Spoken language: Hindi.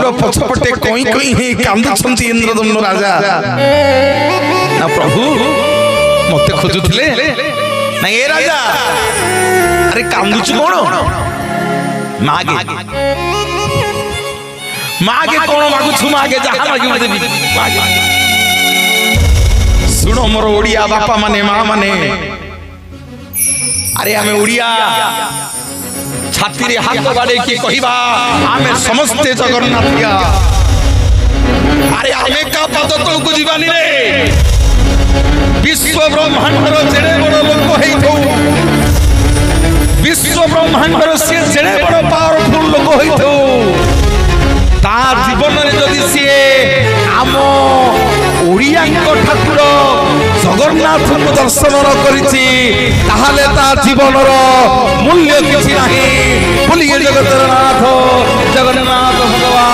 गरुड़ पछपटे कई कई हे कांदुछंती इंद्रदम्न राजा ना प्रभु मते खोजुथिले ना ए राजा अरे कांदुछु कोन मागे मागे कोन मागुछु मागे जहा मागे देबी मागे सुनो मोर ओडिया बापा माने मां माने अरे आमे ओडिया छाती रे हाथ बाड़े की कहिबा आमे समस्ते जगन्नाथिया अरे आमे का पद तळकु जीवानी रे विश्व ब्रह्मांडर जेडे बड़ लोक हेइथौ विश्व ब्रह्मांडर से जेडे बड़ पावरफुल लोक हेइथौ ता जीवन रे जदि से आमो ओडिया को ठाकुर जगन्नाथ को दर्शन न करिछि ताहाले ता जीवन रो मूल्य किछि नाही बोलिए जगतनाथ जगन्नाथ